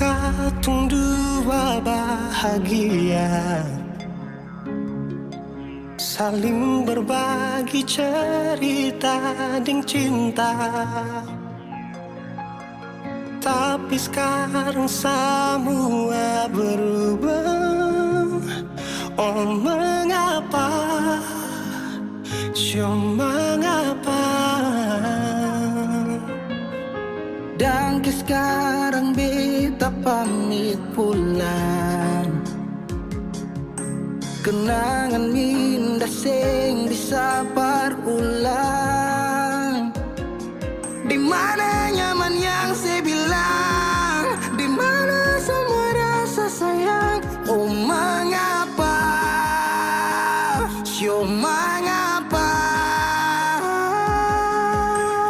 katong dua bahagia, saling berbagi cerita ding cinta. Tapi sekarang semua berubah. Oh mengapa, mengapa? Dan sekarang beta pamit pulang. Kenangan minda sing bisa berulang. Di mana nyaman yang saya bilang, di mana semua rasa sayang. Oh mengapa, mengapa?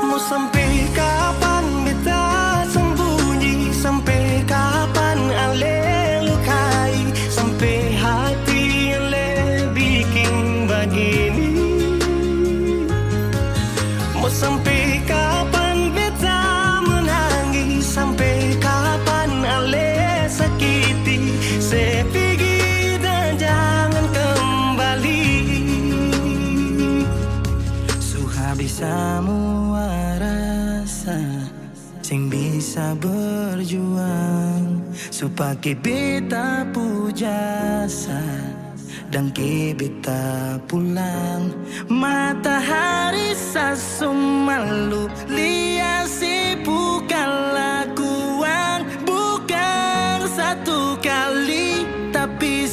Mau sampai kapan beta sembunyi, sampai kapan ale lukai, sampai hati ale bikin begini. Mau sampai kapan beta menangis, sampai kapan ale sakiti. Saya pergi dan jangan kembali. Habis semua rasa sing bisa berjuang, supaya beta pujasa dan ke beta pulang. Matahari sasumalu liasi bukan lakuan, bukan satu kali tapi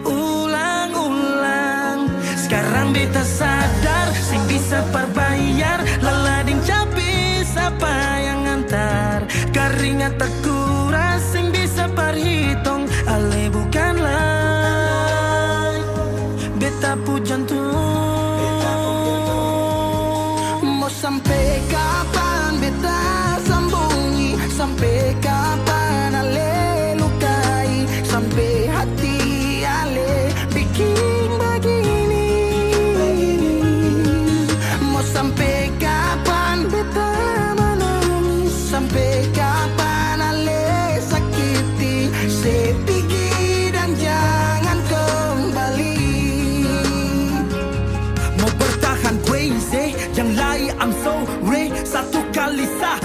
ulang-ulang. Sekarang beta sadar sing bisa perbayar, lalading capi siapa yang antar. Keringat tak kuras sing bisa perhitung, ale bukanlah beta pu jantung. Mau sampai kapan beta sembunyi, sampai kapan ale lukai, sampai hati ale bikin begini. Sampai kapan beta menangis, sampai kapan ale sakiti. Saya pergi dan jangan kembali. Mau bertahan crazy, yang lain I'm sorry. Satu kali sah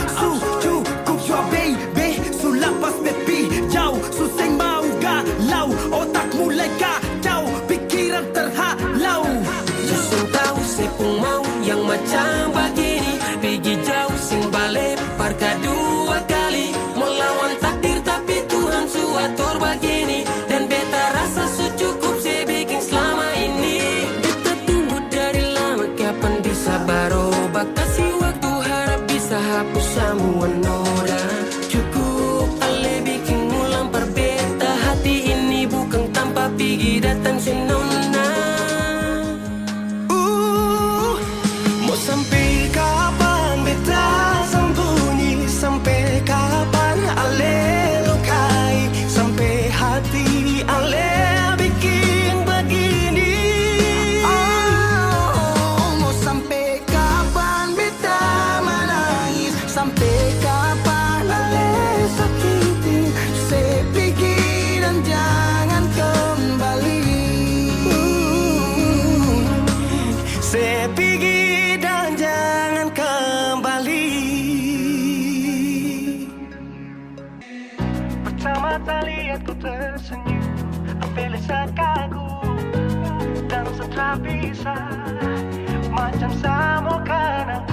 cukup jua baby. Sulapas bepi jauh, suseng mau galau. Otak mulai kacau, pikiran terhalau. Susung tahu sepung mau yang macam begini, pergi jauh sing balik parka dua kali. Melawan takdir tapi Tuhan suatur begini, dan beta rasa cukup saya bikin selama ini. Beta tunggu dari lama kapan bisa berubah, kasih waktu harap bisa hapus semua noda. Cukup ale bikin ulang perbeta, hati ini bukan tanpa pergi datang senona. Sampai kapan beta sembunyi, sampai kapan ale lukai, sampai hati ale bikin begini. Oh, mau sampai kapan beta menangis, sampai kapan ale sakiti. Saya pergi dan jangan kembali. Saya pergi dan jangan kembali. Pertama lihat ku tersenyum, ambil saat kagum, dan setelah bisa macam sama kenangan.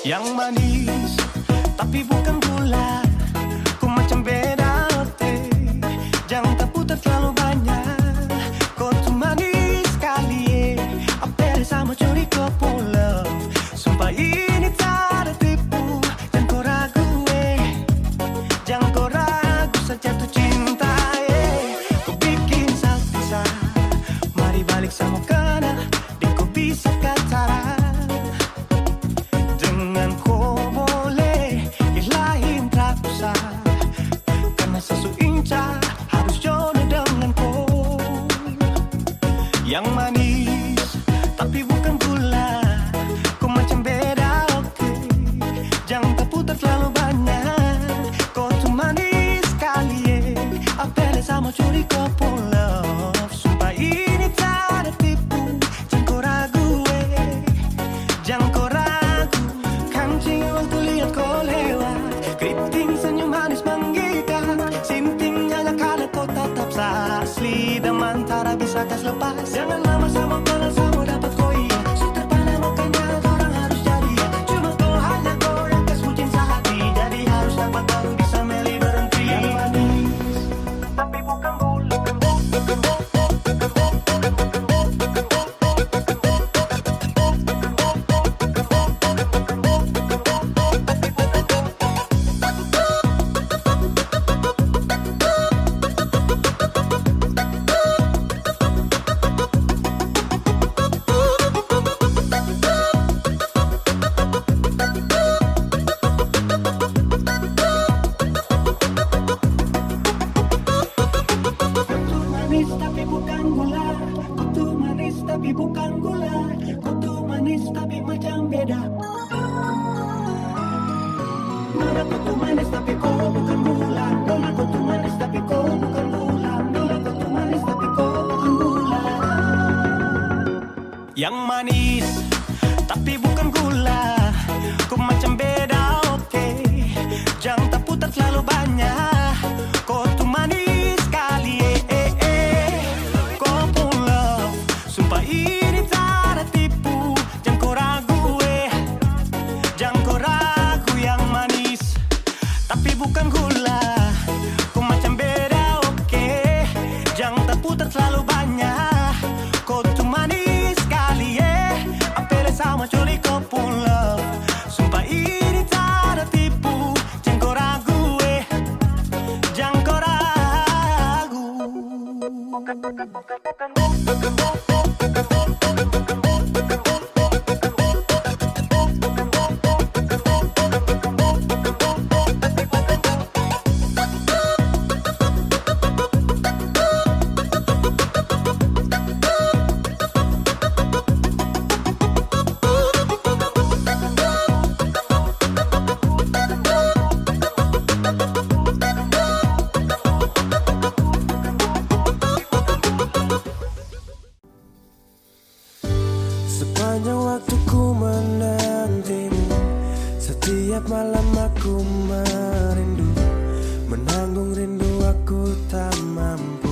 Yang manis tapi bukan gula, ku macam beda teh. Jangan tak putar terlalu banyak, kau tuh manis sekali. Apa sama curi kau pulau, sumpah ini tak ada tipu. Jangan kau ragu jangan kau ragu saja tuh cinta. Kau bikin salsa, mari balik sama kena, dan kau bisa katakan dengan kau boleh ilahin tak tapi bukan gula. Kau macam beda, oke. Jangan kau putar terlalu banyak. Kau tuh manis sekali, apel sama curi kau pulau. Sumpah ini tak ada tipu. Jangan kau ragu, jangan kau ragu. Kancing waktu lihat kau lewat, keriting senyum manis menggigit. Sintingnya karena kau tetap asli, dan mantara bisa kas lepas. Jangan lama sama kenal sama dapat kau iya. Sudah pada makanya orang harus jadi ya. Cuma kau hanya kau yang kas bucin sehati, jadi harus dapat baru bisa meli berhenti. Yang manis tapi bukan gula. Kutu manis tapi bukan gula. Kutu manis tapi macam beda. Nona kutu manis tapi kau bukan gula. Nona kutu manis tapi kau bukan gula. Nona kutu manis tapi kau bukan gula. Yang manis tapi bukan gula. Kau macam beda, oke. Jangan tak putar terlalu banyak. Kau tuh manis sekali, kau pulau. Sumpah ini tak ada tipu. Jangan kau ragu, jangan kau ragu. Yang manis tapi bukan gula. Kau macam beda, oke. Jangan tak putar terlalu banyak. Kau tuh manis sekali, apel sama curi kau pulau. Sumpah ini tak ada tipu. Jangan kau ragu, jangan kau ragu. Sepanjang waktu ku menantimu, setiap malam aku merindu. Menanggung rindu aku tak mampu.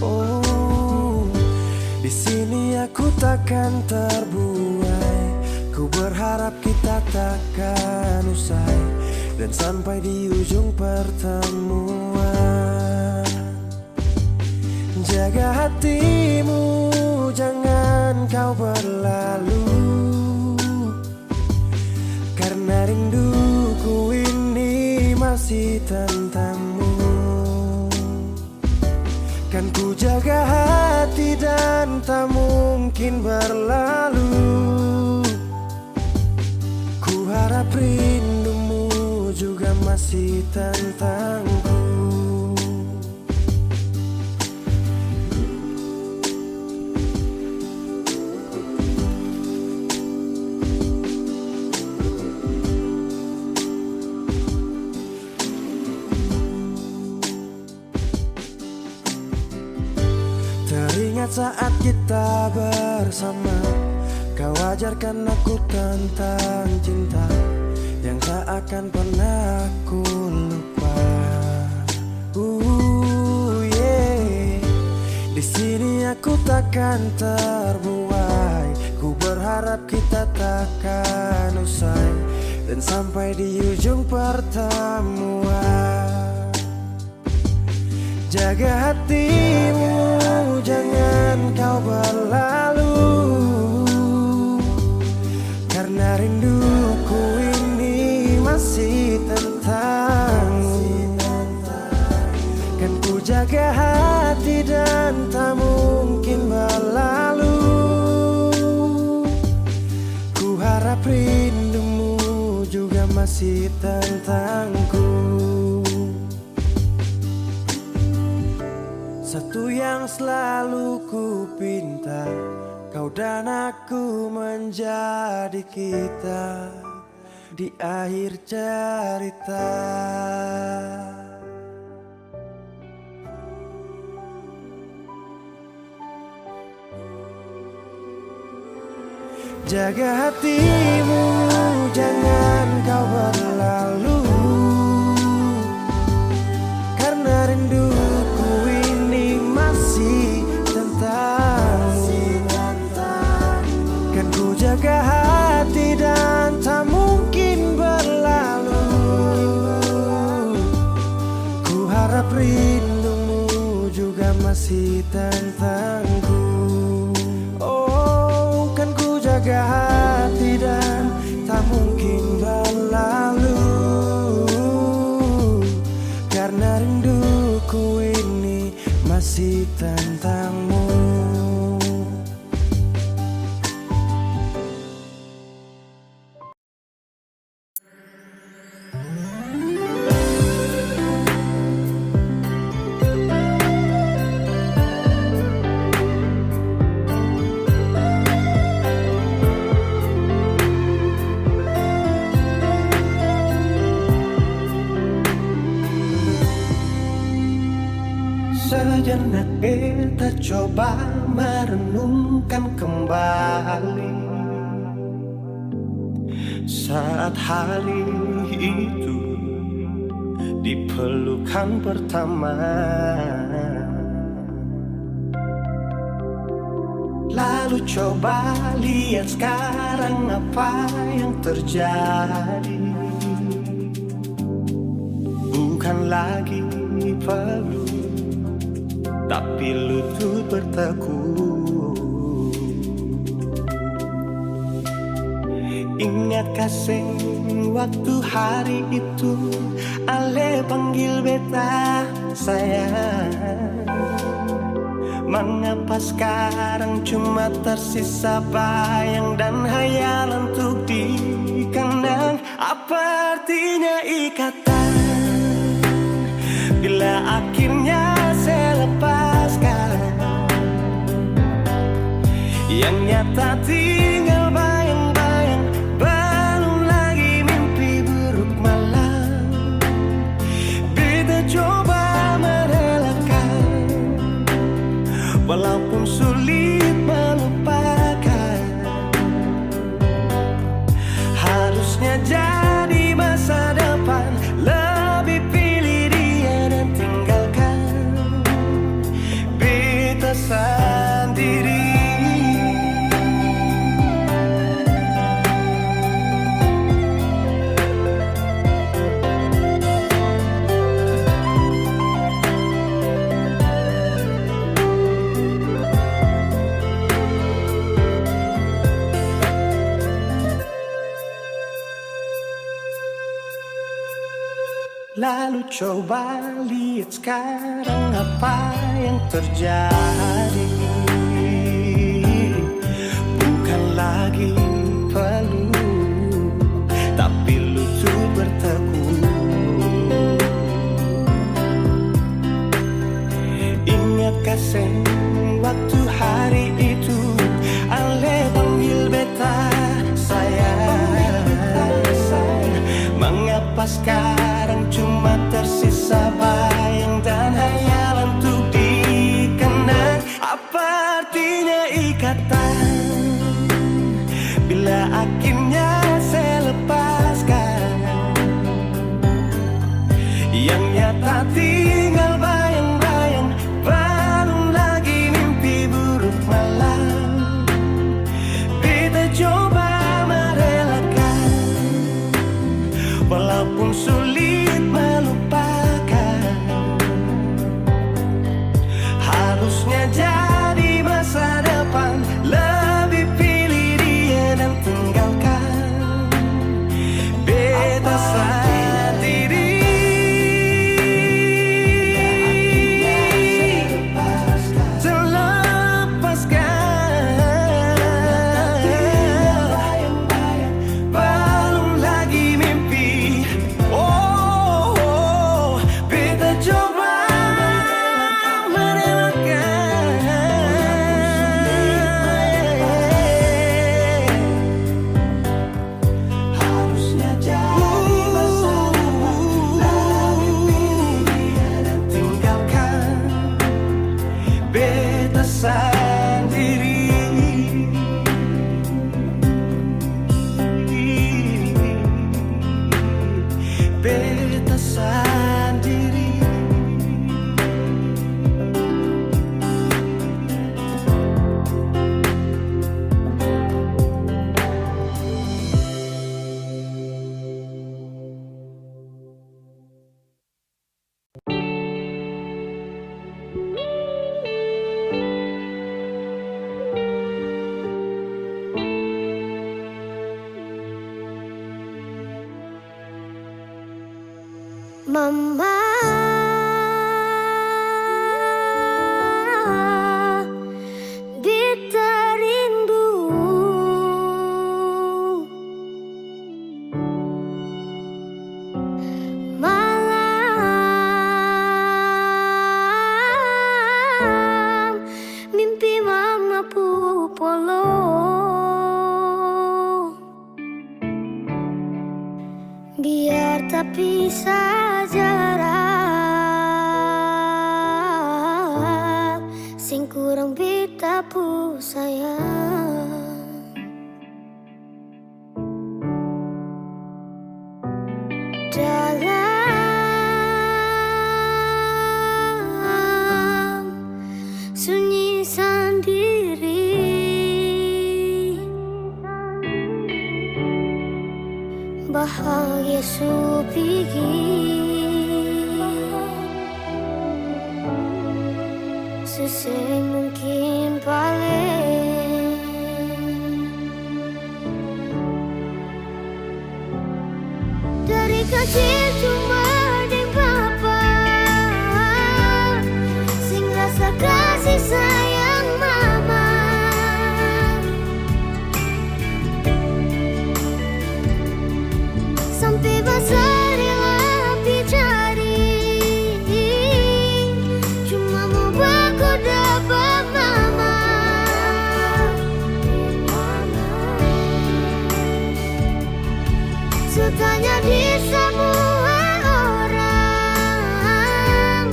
Oh, di sini aku takkan terbuai. Ku berharap kita takkan usai, dan sampai di ujung pertemuan. Jaga hatimu, jangan kau berlalu, karena rinduku ini masih tentangmu. Kan ku jaga hati dan tak mungkin berlalu. Ku harap rindumu juga masih tentangku. Teringat saat kita bersama, kau ajarkan aku tentang cinta yang tak akan pernah aku lupa. Yeah. Di sini aku takkan terbuai. Ku berharap kita takkan usai, dan sampai di ujung pertemuan. Jaga hatimu, jangan kau berlalu, karena rinduku ini masih tentangmu. Kan ku jaga hati dan tak mungkin berlalu. Ku harap rindumu juga masih tentangku. Satu yang selalu ku pinta, aku menjadi kita di akhir cerita. Jaga hatimu, jangan kau berlalu, karena rinduku ini masih tentangmu. Kan ku jaga hati dan tak mungkin berlalu. Ku harap rindumu juga masih tentangku. Oh, kan ku jaga hati dan tak mungkin berlalu, karena rinduku ini masih tentangmu. Sejenak kita coba merenungkan kembali saat hari itu di pelukan pertama. Lalu coba lihat sekarang apa yang terjadi. Bukan lagi peluk, tapi lutut bertekuk. Ingat kasih waktu hari itu Ale panggil beta sayang. Mengapa sekarang cuma tersisa bayang dan hayal untuk dikenang? Apa artinya ikatan bila akhirnya saya lepaskan? Yang nyata tinggal bayang-bayang, belum lagi mimpi buruk malam. Kita coba merelakan, walaupun sulit melupakan. Harusnya jadi masa depan, lebih pilih dia dan tinggalkan beta sendiri. Lalu coba lihat sekarang apa yang terjadi. Bukan lagi peluk, tapi lutut bertekuk. Ingat kasih waktu hari itu Ale panggil beta sayang. Mengapa sekarang cuma tersisa bayang dan hayal untuk dikenang? Apa artinya ikatan bila akhirnya saya lepaskan? Yang nyata tinggal bayang-bayang, belum lagi mimpi buruk malam. Kita coba merelakan, walaupun sulit melupakan. Harusnya jadi masa depan, lebih pilih dia dan tinggalkan Mama, beta rindu malam mimpi mama pupolo. Biar tapi jarak sing kurang beta pu sayang. Dalam sunyi sendiri bahagia supigi seseng mungkin paling dari kecil cuma deng papa sing rasa kasih sayang mama. Sampai besar rela cari cuma mau baku dapat mama. Sutanya di semua orang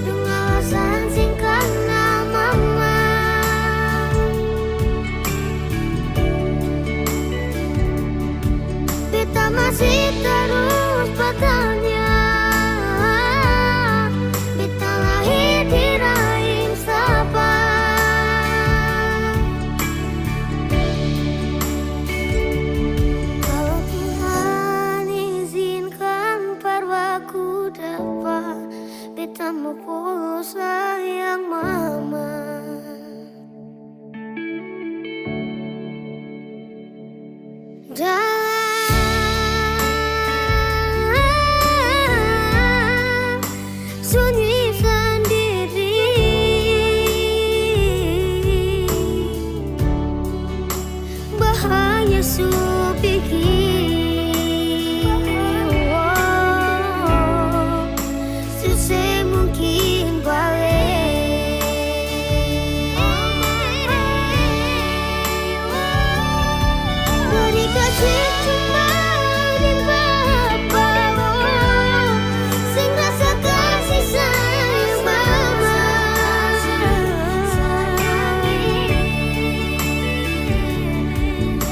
dengan alasan singkat nama mama. Beta masih terus bertanya, beta lahir di rahim siapa? Kalau Tuhan izinkan parwaku dapat, beta mau pulang sayang mama. Dalam sunyi sendiri bahaya supiki susah mungkin balik. Dari kecil cuma ingin papa sing rasa kasih sayang mama.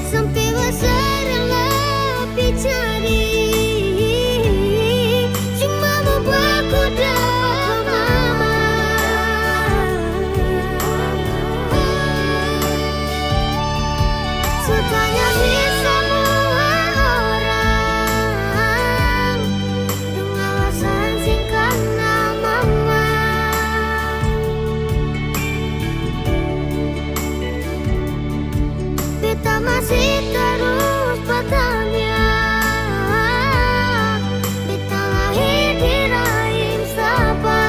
Sampai besar lebih cari cuma mau baku dapat mama. Sutanya di semua orang dengan alasan singkat nama mama. Beta masih terus bertanya, beta lahir di rahim siapa?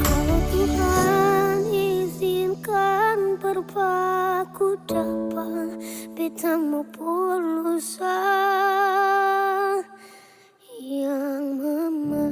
Kalau Tuhan izinkan berpaku dapat, beta mau pulang sayang mama.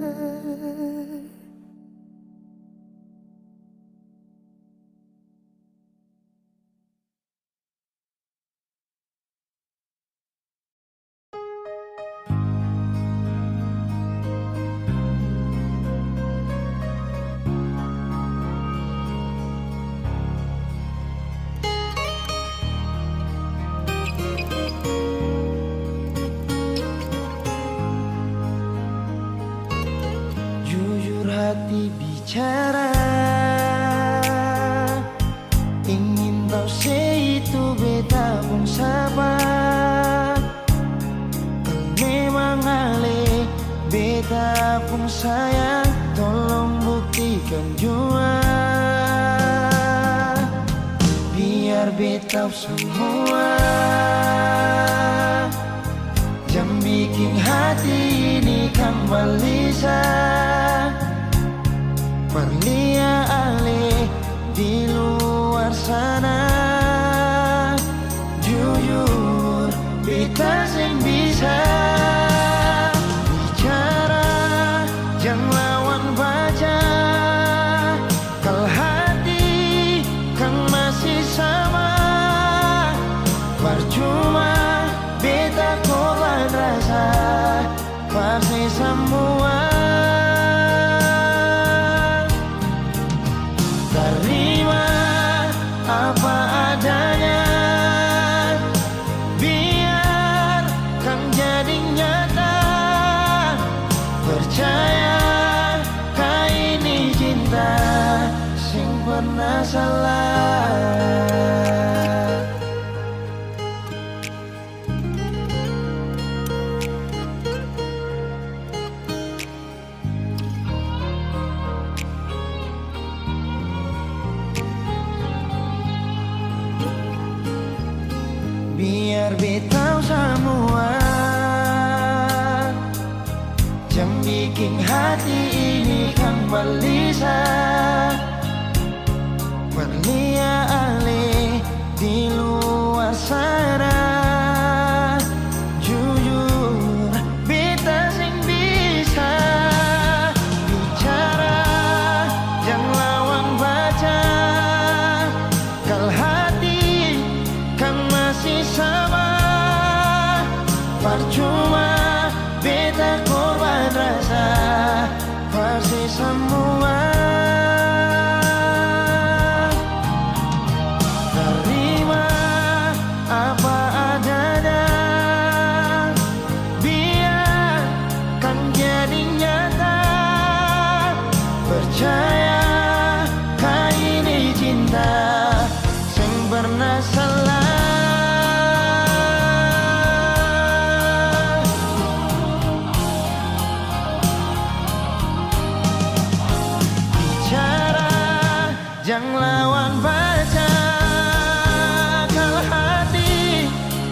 Jujur hati bicara, ingin tahu itu beta pun sabar. Memang ale beta pun sayang, tolong buktikan jua. Biar biar beta semua yang bikin hati ini kembali berlia alih di luar sana. Jujur beta sing bisa bicara yang lawan baca, kalau hati kan masih sama. Percuma beta korban rasa pasti semua. Terima apa adanya, biar kan jadi nyata. Percaya kau ini cinta sing pernah salah. Biar beta semua yang bikin hati ini kembali berlia alih di luar sana. Jujur beta sing bisa bicara yang lawan baca, kalau hati kan masih sama. Percuma beta korban rasa pasti semua. Terima apa adanya, biar kan jadi nyata. Percaya kau ini cinta sing pernah salah. Jangan lawan baca, kalau hati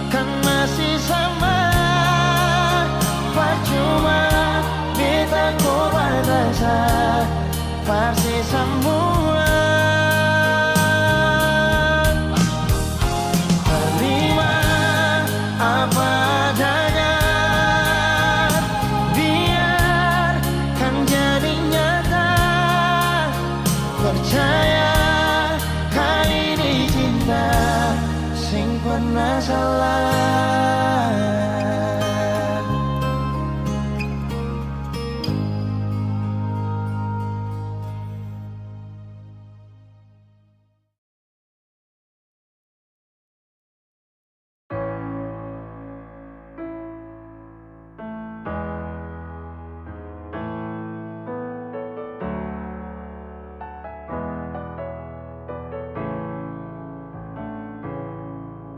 kan masih sama. Percuma beta korban rasa pasti semua. Terima apa adanya, biar kan jadi nyata. Percaya sing pernah salah.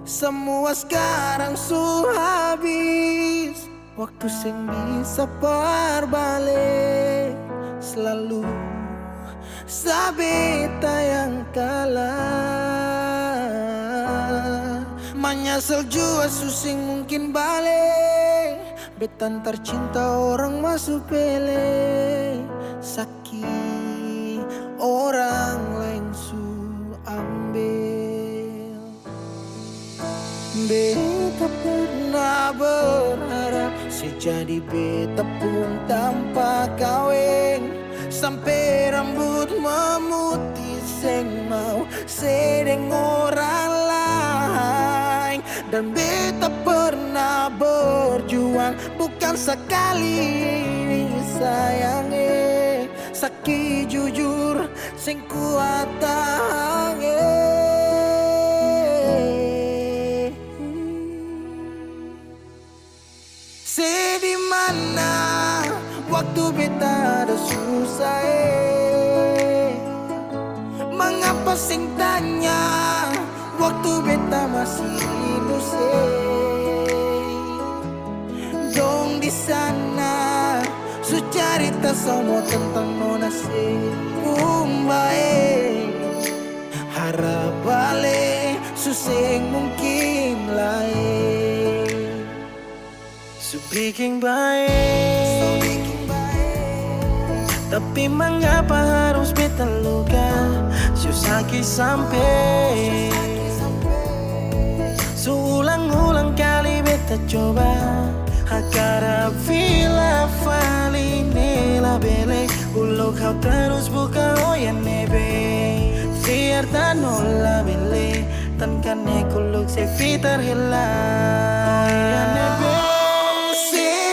Semua sekarang sudah habis, waktu sing bisa berbalik. Selalu sabeta yang kalah. Menyesal jua susing mungkin balik. Betan tercinta orang masuk pele. Sakit orang lain su ambil. Beta pernah berharap sejadi beta pun tanpa kawin. Sampai rambut memutih seng mau sedeng orang lain. Dan beta pernah berjuang bukan sekali sayangi. Sakit jujur sing kuat tahan. Di mana waktu beta ada susah mengapa sing tanya waktu beta masih hidup dong di sana su cerita semua tentang nona kumbae harap balik su suseng mungkin lain. Speaking baik, tapi mengapa harus beta luka? Susaki sampai Seulang-ulang kali beta coba Hakara vila fali nela bele Ulo kau terus buka oyan nebe Fiar tanola bele Tan kane kuluk se fitar hela Oyan nebe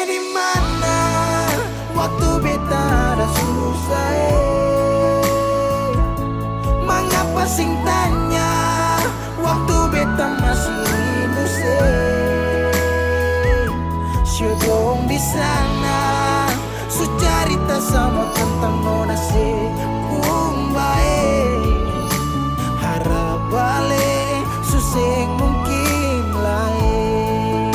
Di mana waktu beta ada susah Mengapa sing tanya waktu beta masih rindu Syedong di sana su cerita sama tentang nona se kumbae Harap balik suseng mungkin lain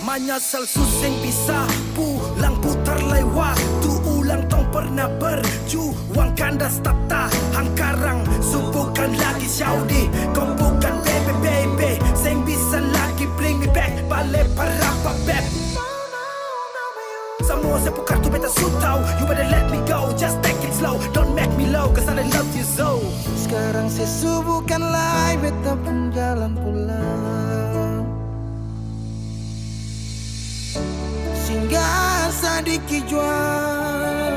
Menyesal suseng bisa pulang putar lewat Tu ulang tong pernah berjuang kandas tata Hangkarang subukan lagi Saudi Kau bukan baby Seng bisa lagi bring me back Balik para beb Semua saya pukar tu beta sutau You better let me go Just take it slow Don't make me low Cause I love you so Sekarang saya subukan lagi beta pun jalan pulang Singgah sedikit jual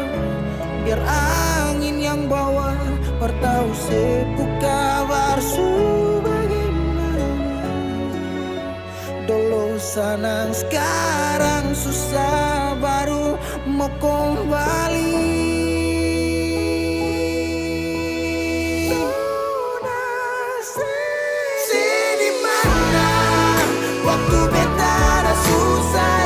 Biar angin yang bawa Bertahu sepuk kabar bagaimana Dulu senang sekarang susah Baru mau kembali Di mana waktu beta ada susah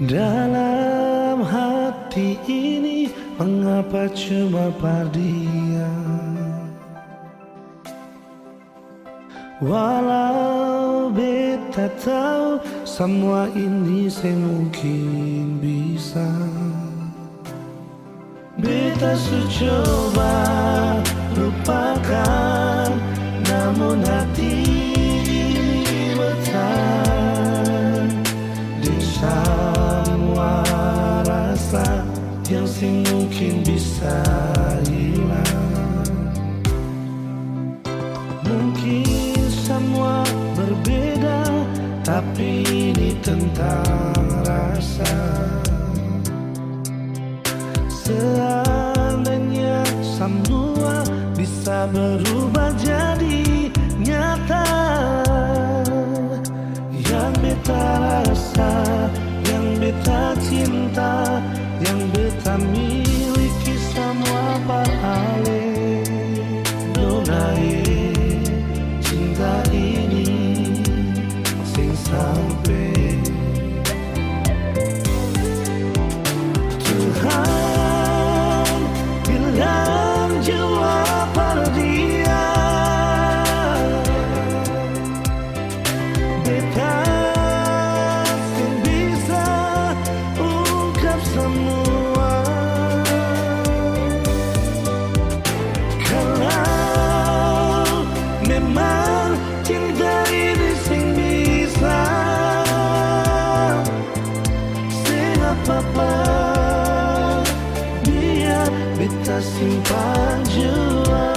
Dalam hati ini mengapa cuma pardian Walau beta tahu semua ini semungkin bisa Beta coba lupakan namun hati ini bertahan di semua rasa yang mungkin bisa hilang Mungkin semua berbeda tapi ini tentang rasa Seandainya semua bisa berubah jadi nyata Yang beta rasa, yang beta cinta Yang beta miliki semua pahalnya Donai cinta ini sing sampai Tuhan bilang jawab pada dia Beta sing bisa ungkap semua Kalau memang cinta ini sing bisa Sing apa-apa biar beta simpan jua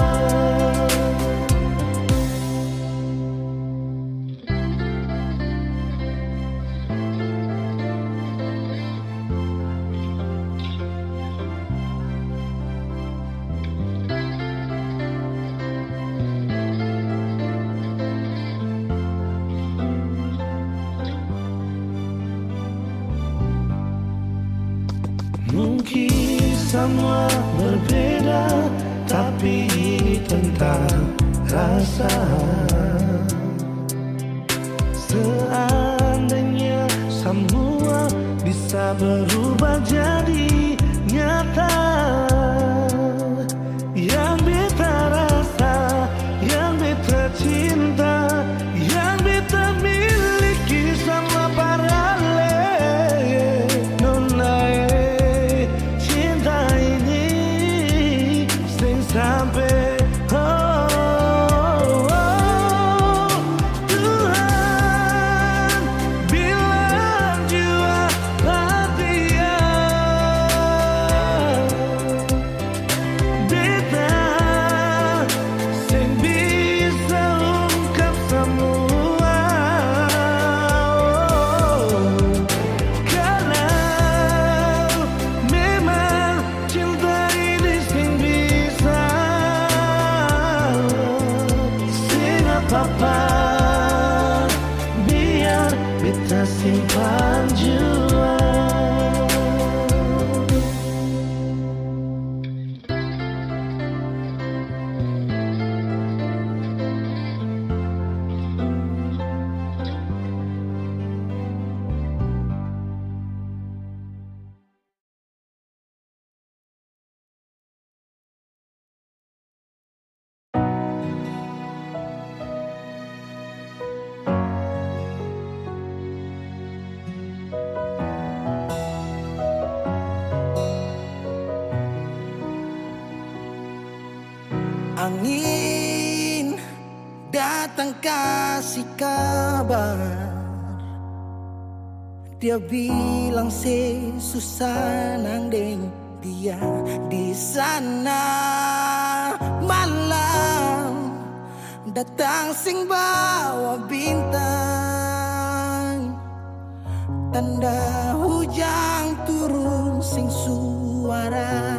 semua berbeda, tapi ini tentang rasa. Seandainya semua bisa berubah jadi nyata, yang beta rasa, yang beta cinta, yang beta miliki sama paralel. Nona cinta ini sing sampai Tuhan bilang jua latihan. Beta sing bisa ungkap semua. Kalau memang cinta ini sing bisa, sing apa-apa, biar beta simpan jua. Angin datang kasih kabar, dia bilang susah nang deng dia di sana. Malam datang sing bawa bintang, tanda hujan turun sing suara.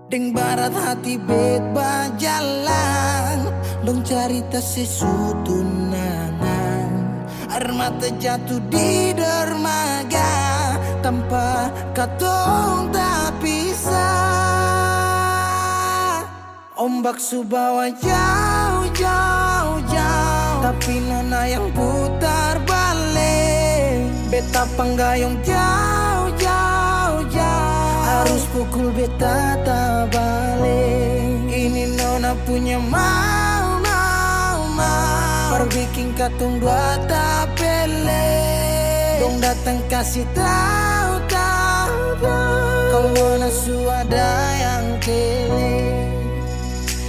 Deng barat hati bet bajalan, dong cerita sesutunangan. Air mata jatuh di dermaga, tanpa katong tak pisah. Ombak subawa jauh, jauh, jauh, tapi nona yang putar balik. Beta panggayong jauh, jauh, jauh, harus pukul beta tak balik. Ini nona punya mau, mau, mau, perbikin katong dua tak pele. Dong datang kasih tahu, tahu, tahu, kalau nona suada yang kele.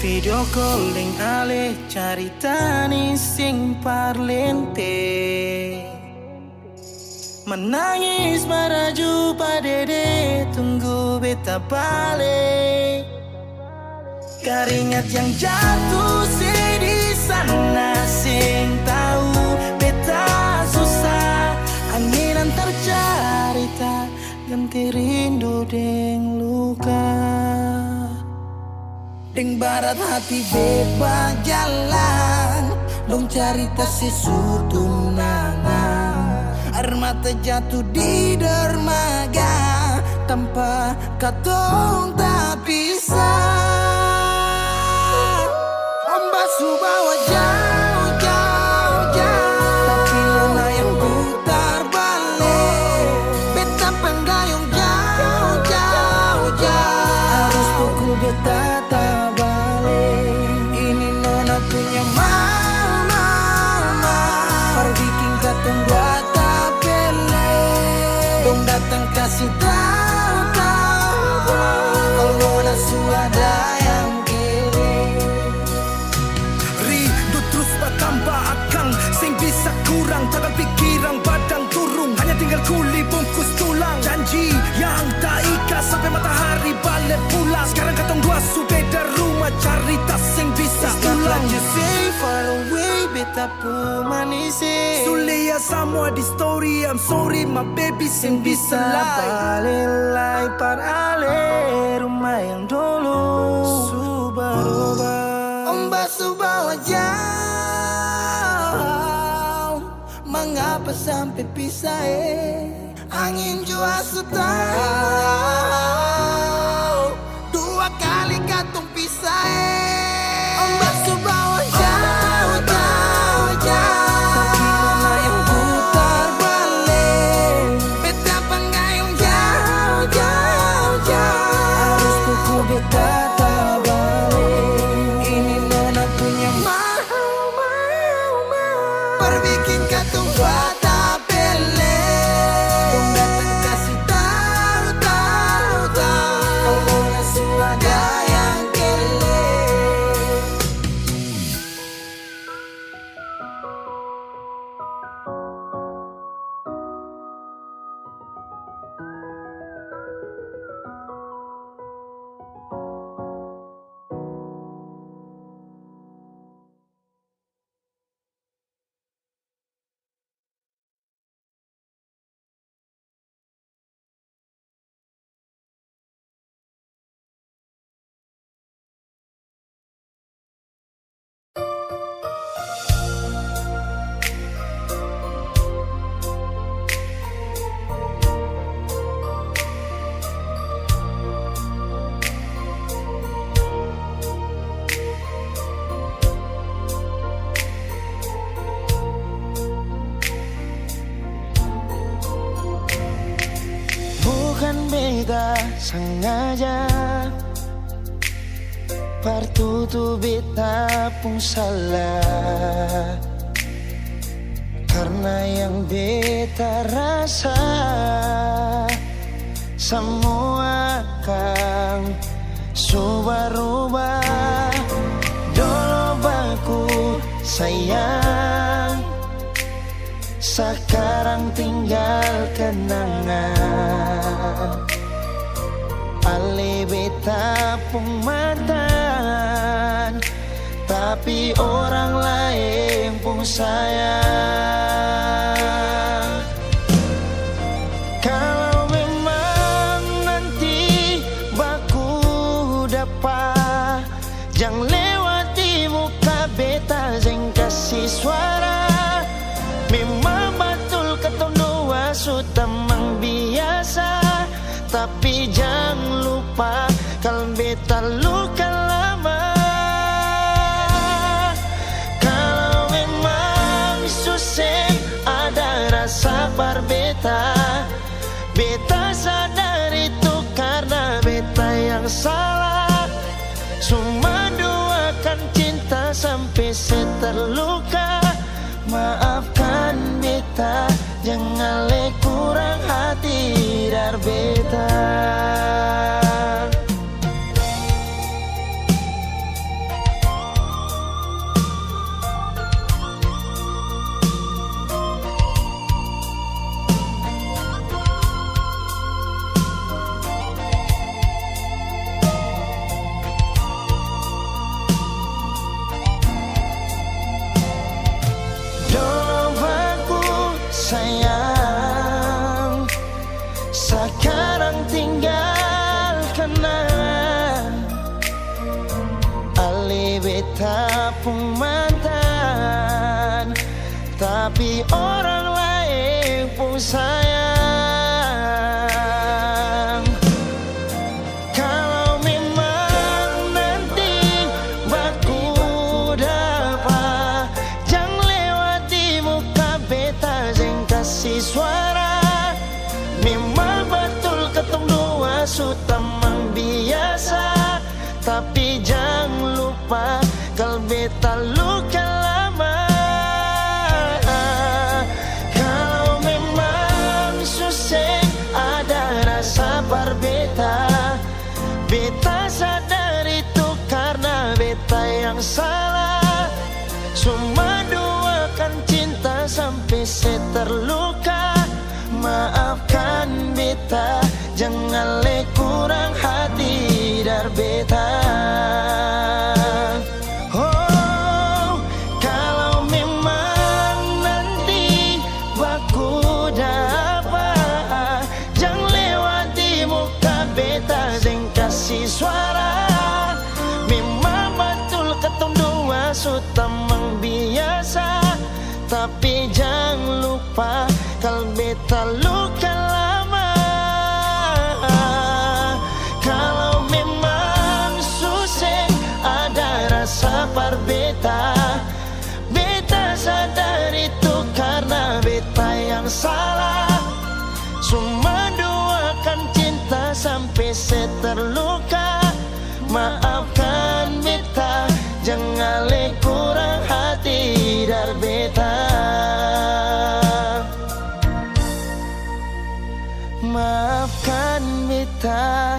Video calling ale carita ni sing parlente, menangis maraju padede tunggu beta balik. Keringat yang jatuh di sana sing tahu beta susah. Angin antar carita ganti rindu deng luka. Deng barat hati bebas jalan, dong cerita sesutunangan. Air mata jatuh di dermaga, tanpa katong tak pisah. Ombak subawa jauh, jauh, jauh, tapi nona yang putar balik. Beta penggayung jauh, jauh, jauh, harus pukul beta tak balik. Ini nona punya mau, mau, mau, perbikin katong dua tak pele. Dong datang kasih tahu, tahu, kalau nona suada yang kele. Rindu terus bertambah akang, sing bisa kurang, jangan pikiran badang turung, hanya tinggal kuli bungkus tulang. Janji yang tak ikat sampai matahari balik pulang. Sekarang katong dua su beda rumah, cari tas sing bisa ulang. You say far away beta pu manise, Sulia semua di story, I'm sorry my baby sing bisa balelai parale rumah yang dulu subaroba. Ombak subawa jauh, mengapa sampai pisah angin jua sutau dua kali katong pisah ombak subawa jauh jauh jauh Tapi mana yang putar balik beta panggayung jauh jauh jauh Harus tuku beta tak balik Ini nona punya perbikin katong patah pele Dong datang kasih tahu tahu tahu Kau boleh suada yang kele Bukan beta sengaja Partutu beta pun salah Karena yang beta rasa Semua akan subah-rubah Dolo baku sayang Sekarang tinggal kenangan Ale beta pun mantan Tapi orang lain pun sayang Kalau memang nanti baku dapat Jangan lewati muka beta Jangan kasih suara Memang betul ketong dua sutamang biasa Tapi jangan lupa kalau beta luka lama Kalau memang susah ada rasa berbeta Beta sadar itu karena beta yang salah Cuma doakan cinta sampai terluka Maafkan beta, jangan le kurang hati dar beta. Sayang, sekarang tinggal kenangan Ali beta pun mantan Tapi orang lain pun sayang Kalau memang nanti baku dapat Jangan lewati muka beta kasih suara Memang betul ketong dua sutamang biasa Tapi jangan lupa kalau beta luka lama Kalau memang susah ada rasa berbeta Beta sadar itu karena beta yang salah Cuma doakan cinta sampai terluka Maafkan beta Jangan le kurang hati dar beta Oh, kalau memang nanti baku dapat Jangan lewati muka beta Jangan kasih suara Memang betul ketong dua sutamang biasa Tapi jangan lupa kalau beta luka lama se terluka. Maafkan beta, jangan le kurang hati dar beta. Maafkan beta,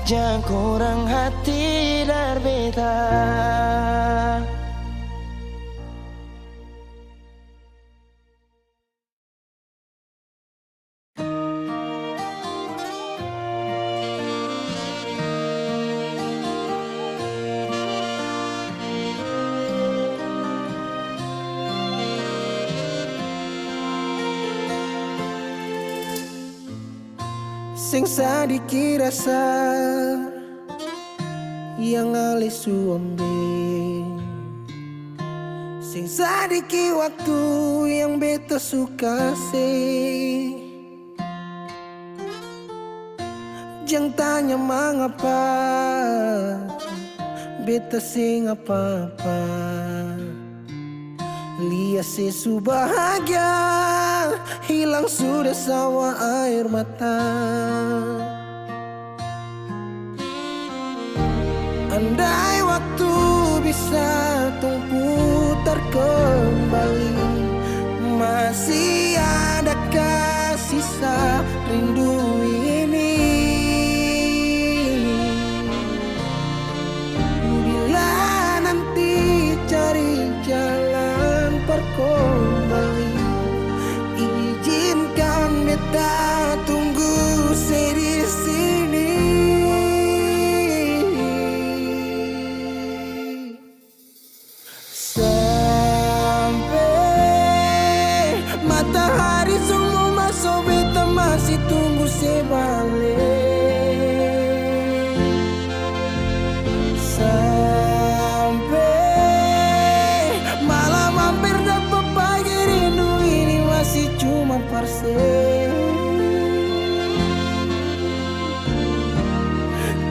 jangan kurang hati dar beta. Sing sadiki rasa yang ale suambe, sing sadiki waktu yang beta suka se. Jangan tanya mengapa beta sing apa-apa. Lihat sesu bahagia hilang sudah sawa air mata. Andai waktu bisa tung putar kembali, masih adakah sisa rindu ini? Bila nanti cari jalan kembali, izinkan beta tunggu di sini. Sampai matahari semua masuk, beta masih tunggu sebalik. Sampai malam hampir dapat pagi, rindu ini masih cuma parse.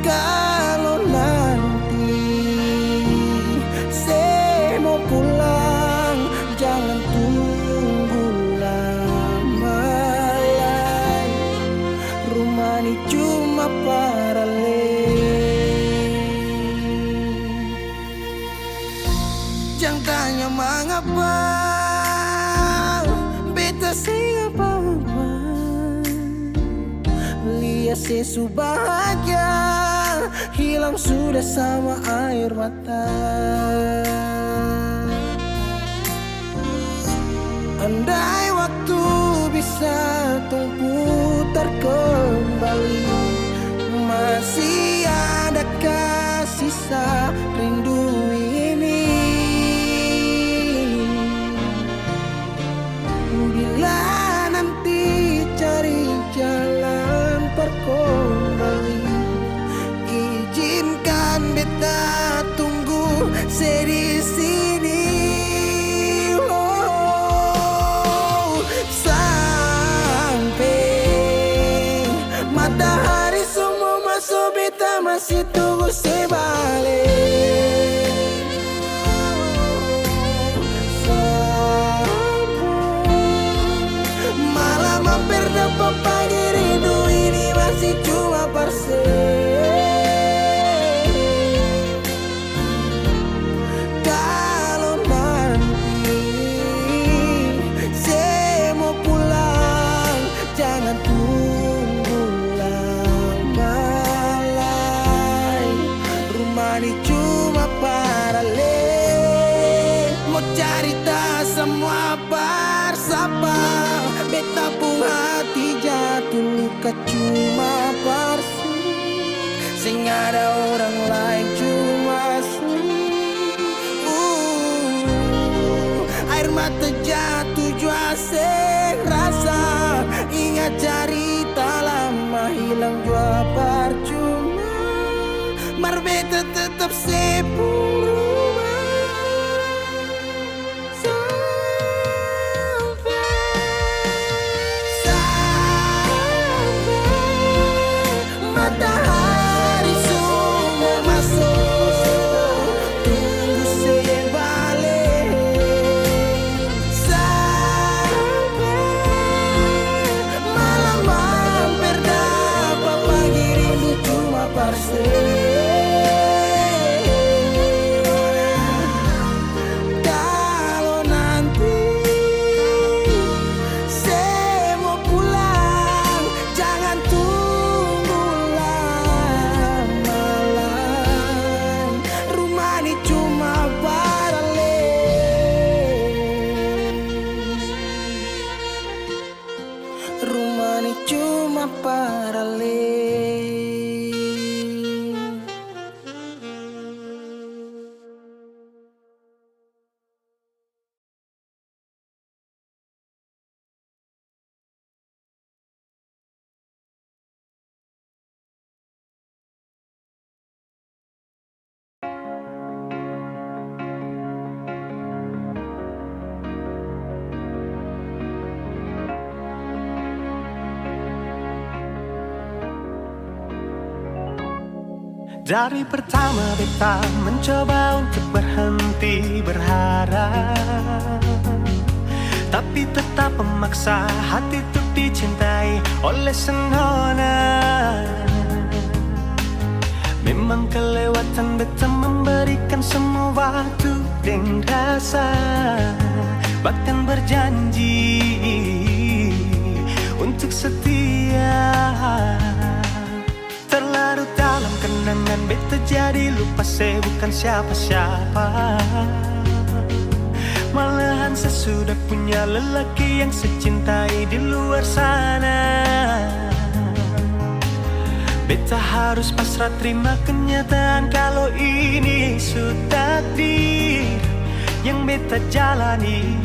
Kalau nanti saya mau pulang, jangan tunggu lama lagi. Rumah ini cuma paralel. Jangan tanya mengapa beta siapa-apa. Lihat sesu bahagia hilang sudah sama air mata. Andai waktu bisa tung putar kembali, masih adakah sisa rindu ini? Bila nanti cari jalan kembali, izinkan beta tunggu di sini. Oh, sampai matahari semua masuk, beta masih tunggu sebalik. Malam hampir dapat pagi, rindu ini masih cuma parse. Kalau nanti saya mau pulang, jangan tunggu lama lagi. Rumah ini cuma paralel, mau cerita semua bersapa. Beta pun hati jatuh luka cuma parsi, sing ada orang lain cuma su. Air mata jatuh jua sing rasa, ingat cerita lama hilang jua percuma. Mar beta tetap sepuluh. Matahari semua masuk, tunggu saya balik. Sampai malam hampir dapat pagi, rindu cuma Dari pertama beta mencoba untuk berhenti berharap, tapi tetap memaksa hati untuk dicintai oleh senona. Memang kelewatan beta memberikan semua waktu dan rasa, bahkan berjanji untuk setia. Terlarut dalam kenangan beta jadi lupa saya bukan siapa-siapa. Malahan saya sudah punya lelaki yang saya cintai di luar sana. Beta harus pasrah terima kenyataan kalau ini sudah takdir yang beta jalani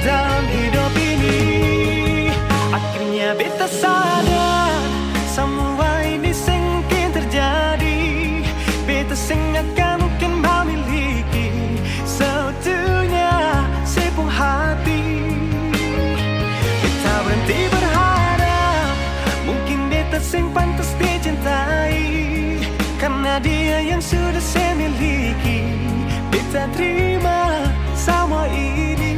dalam hidup ini. Akhirnya beta sadar semua ini sengkin terjadi. Beta akan mungkin memiliki seutuhnya sepung hati. Beta berhenti berharap mungkin beta sing pantas dicintai, karena dia yang sudah saya miliki. Beta terima semua ini.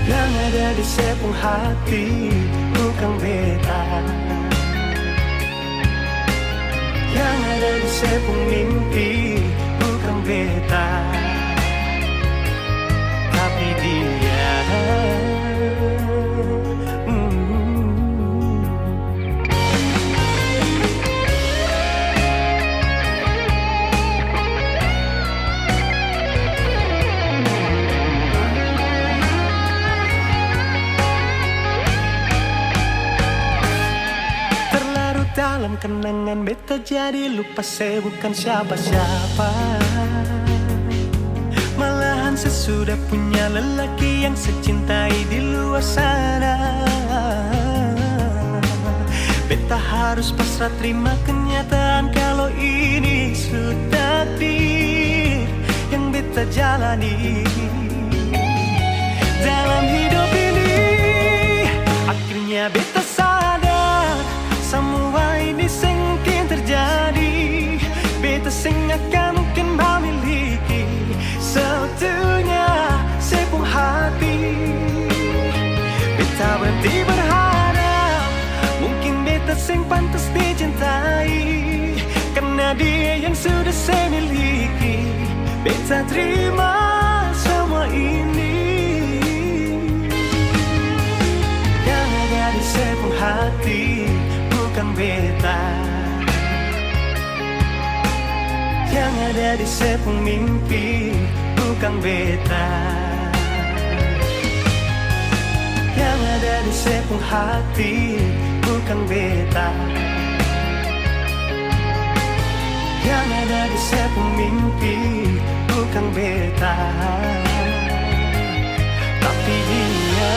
Yang ada di sepung hati bukan beta, yang ada di sepung mimpi bukan beta, tapi dia. Dalam kenangan beta jadi lupa saya bukan siapa-siapa. Malahan saya sudah punya lelaki yang saya cintai di luar sana. Beta harus pasrah terima kenyataan kalau ini sudah takdir yang beta jalani dalam hidup ini. Akhirnya beta sadar semua ini sengkin terjadi. Beta akan mungkin memiliki seutuhnya sepung hati. Beta berhenti berharap mungkin beta sing pantas dicintai, karena dia yang sudah saya miliki. Beta terima semua ini. Yang ada di sepung hati bukan beta, yang ada di sepung mimpi bukan beta, yang ada di sepung hati bukan beta, yang ada di sepung mimpi bukan beta, tapi dia.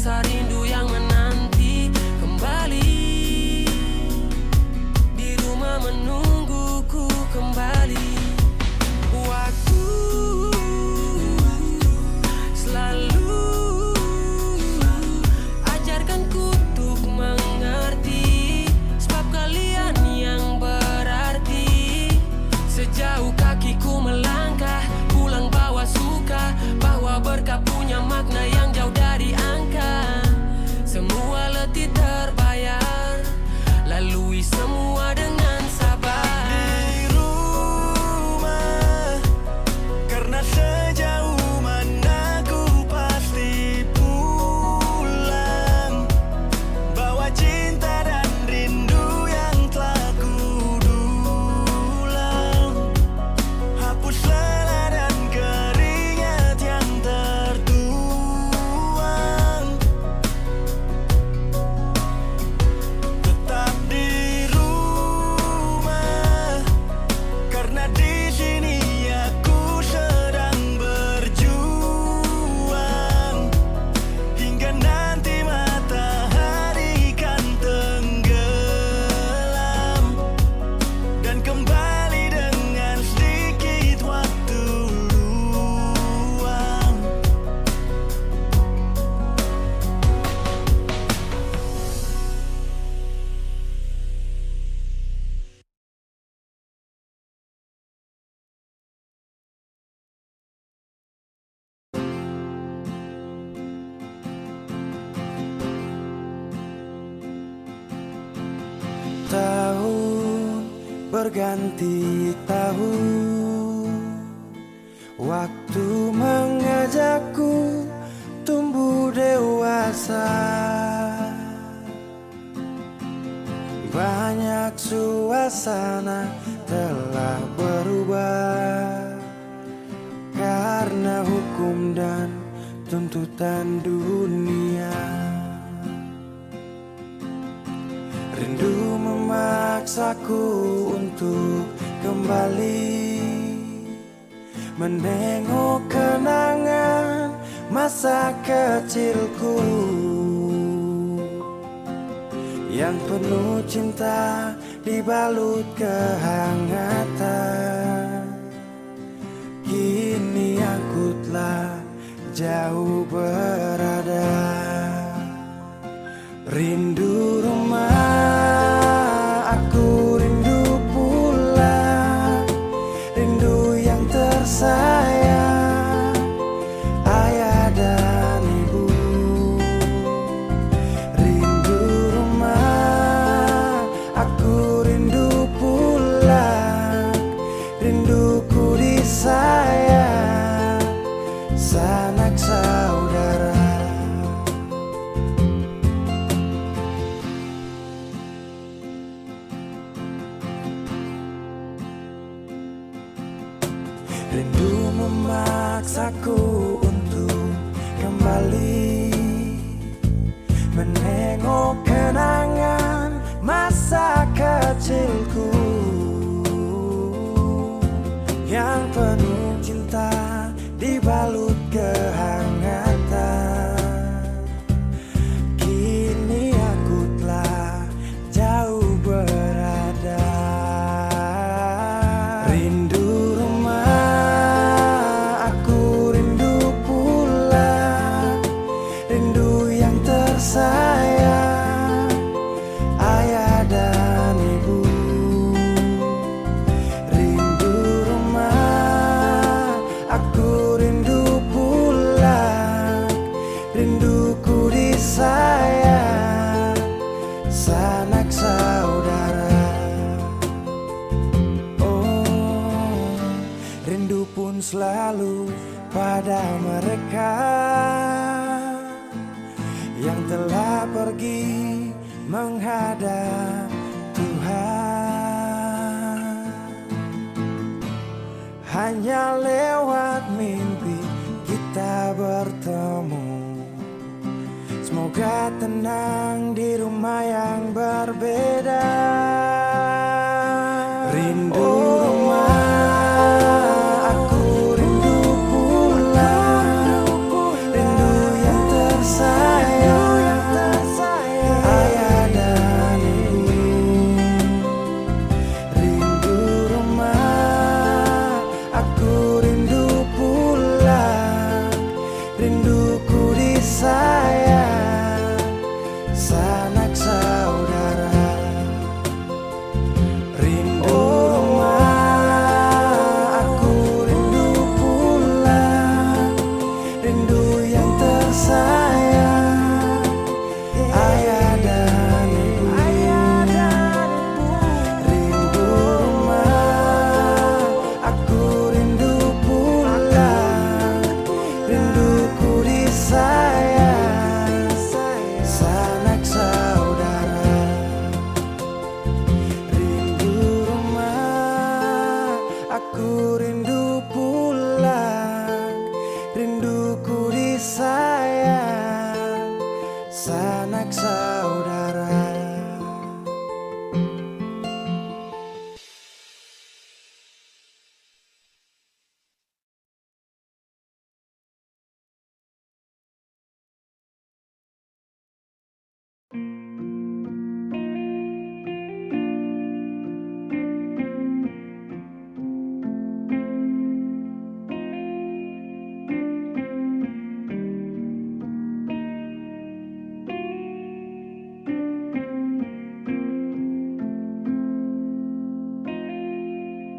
rasa rindu yang menanti kembali. Di rumah menungguku kembali. Waktu selalu ajarkan ku untuk mengerti, sebab kalian yang berarti. Sejauh kakiku melangkah, pulang bawa suka, bahwa berkah punya makna yang jauh dari angka. Semua letih terbayar, lalui semua dengan sabar. Di rumah, karena sejauh mana ku pasti pulang, bawa cinta dan rindu yang telah ku dulang. Hapus lelah dan keringat yang tertuang. Tetap di rumah, karena di sini aku sedang berjuang, hingga nanti matahari kan tenggelam, dan kembali dengan sedikit waktu luang. Tahun berganti tahun, waktu mengajakku tumbuh dewasa. Banyak suasana telah berubah karena hukum dan tuntutan dunia. Rindu memaksaku untuk kembali menengok kenangan masa kecilku yang penuh cinta dibalut kehangatan. Kini aku telah jauh berada. Rindu rumah, aku rindu pulang, rindu yang tersayang, ayah dan ibu. Rindu rumah, aku rindu pulang, rinduku disayang, sanak saudara. Rindu memaksaku untuk kembali menengok kenangan masa kecilku yang penuh cinta dibalut kehangatan. Kini aku telah jauh berada. Rindu rumah, aku rindu pulang, rindu yang tersayang, ayah dan ibu. Rindu rumah, aku rindu pulang, rinduku disayang, sanak saudara. Oh, rindu pun selalu pada mereka yang telah pergi menghadap Tuhan. Hanya lewat mimpi kita bertemu. Semoga tenang di rumah yang berbeda. Rindu rumah, aku rindu pulang, rindu yang tersayang,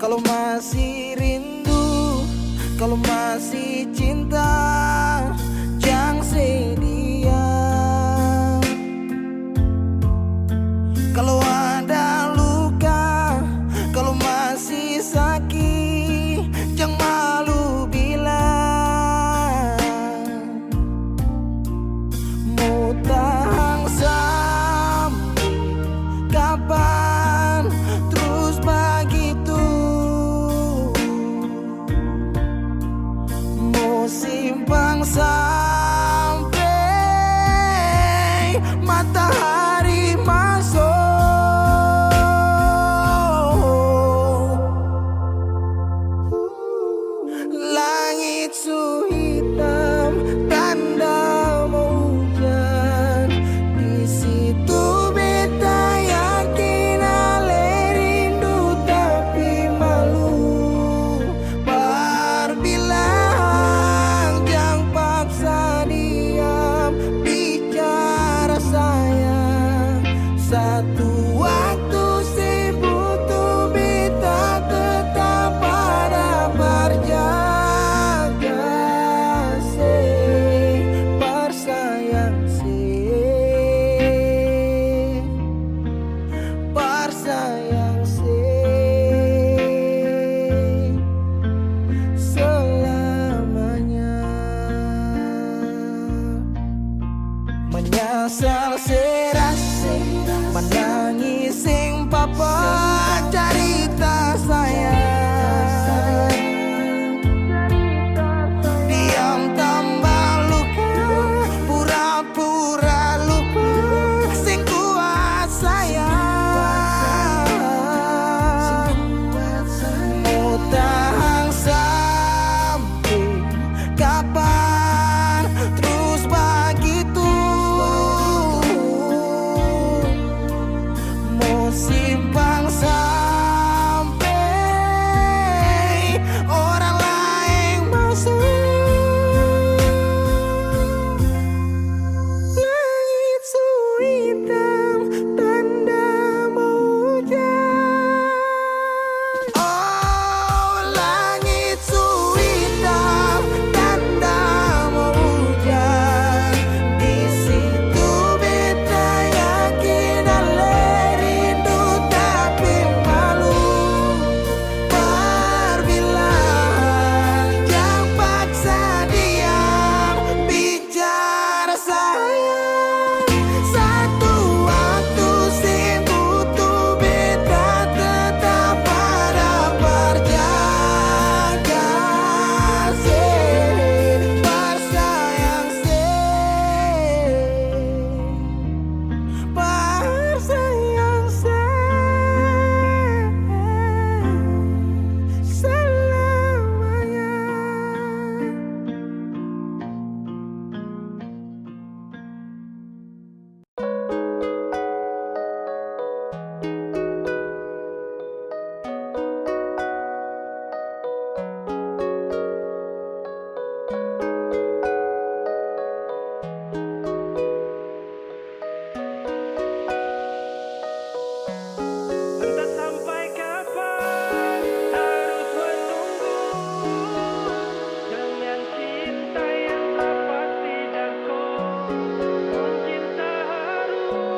Kalau masih rindu, kalau masih cinta, jangan sedia. Kalau ada luka, kalau masih sakit, jangan malu bilang. Mau tahan sampai kapan terus begitu? Mau simpang sampai matahari masuk. Langit su hitam, tanda mau hujan. Di situ beta yakin ale rindu tapi malu. Berbilang jangan paksa diam, bicara sayang. Satu waktu si butuh beta tetap pada berjaga. Bersayang selamanya. Menyesal serasa menangis sing papa cerita sayang. Diam tambah luka, pura-pura lupa, sing kuat sayang. Mau tahan sampai kapan terus begitu? Mau simpang sampai orang lain masuk. Langit su hitam, tanda mau hujan. Oh, langit su hitam, tanda mau hujan. Di situ beta yakin ale rindu tapi malu. Berbilang jangan paksa diam, bicara sayang. Satu waktu si butuh beta tetap pada berjaga. Bersayang selamanya. Entah sampai kapan harus menunggu dengan cinta yang tak pasti dan kau mungkin seharusnya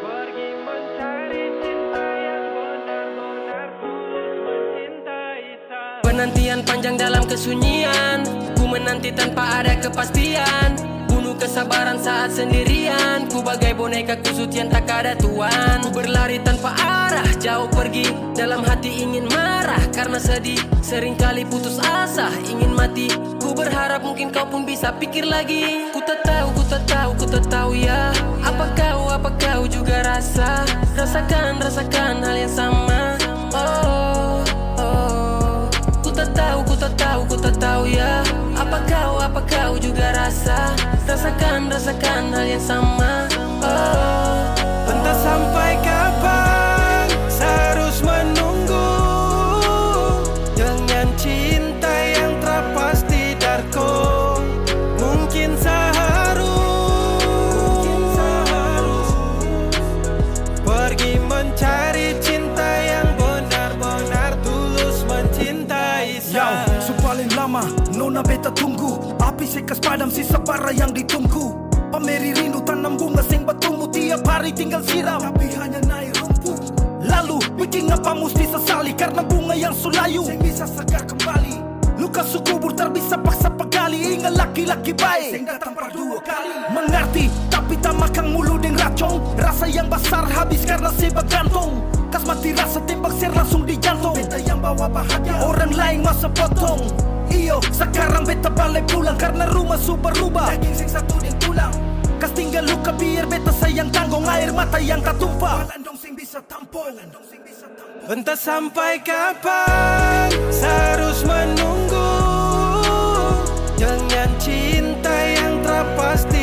pergi mencari cinta yang benar-benar tulus mencintai tak. Penantian panjang dalam kesunyian, ku menanti tanpa ada kepastian. Bunuh kesabaran saat sendirian, ku bagai boneka kusut yang tak ada tuan. Ku berlari tanpa arah, jauh pergi, dalam hati ingin marah karena sedih. Seringkali putus asa, ingin mati. Ku berharap mungkin kau pun bisa pikir lagi. Ku tak tahu, ku tak tahu, ku tak tahu ya. Apa kau juga rasakan hal yang sama. Oh, oh. Ku tak tahu, ku tak tahu, ku tak tahu ya. Apa kau juga rasakan hal yang sama. Oh, Entah sampai kapan seharus menunggu dengan cinta yang tak pasti darko. Mungkin seharus pergi mencari Api sekas padam sisa bara yang ditunggu. Pameri rindu tanam bunga sing bertumbuh. Tiap hari tinggal siram, tapi hanya naik rumput. Lalu bikin apa mesti sesali, karena bunga yang sulayu sing bisa segar kembali. Luka sukubur tak bisa paksa pegali. Ingat laki-laki baik sing datang per dua kali. Mengerti tapi tak makan mulu deng racun. Rasa yang besar habis karena sebab gantung. Kas mati rasa tembak ser langsung di jantung. Beta yang bawa bahagia, orang lain masa potong. Iyo sekarang beta balik pulang, karena rumah super rubah. Daging sing satu deng tulang. Kas tinggal luka biar beta sayang tanggung. Air mata yang tak tumpah, landong sing bisa tampung. Entah sampai kapan seharus menunggu dengan cinta yang tak pasti.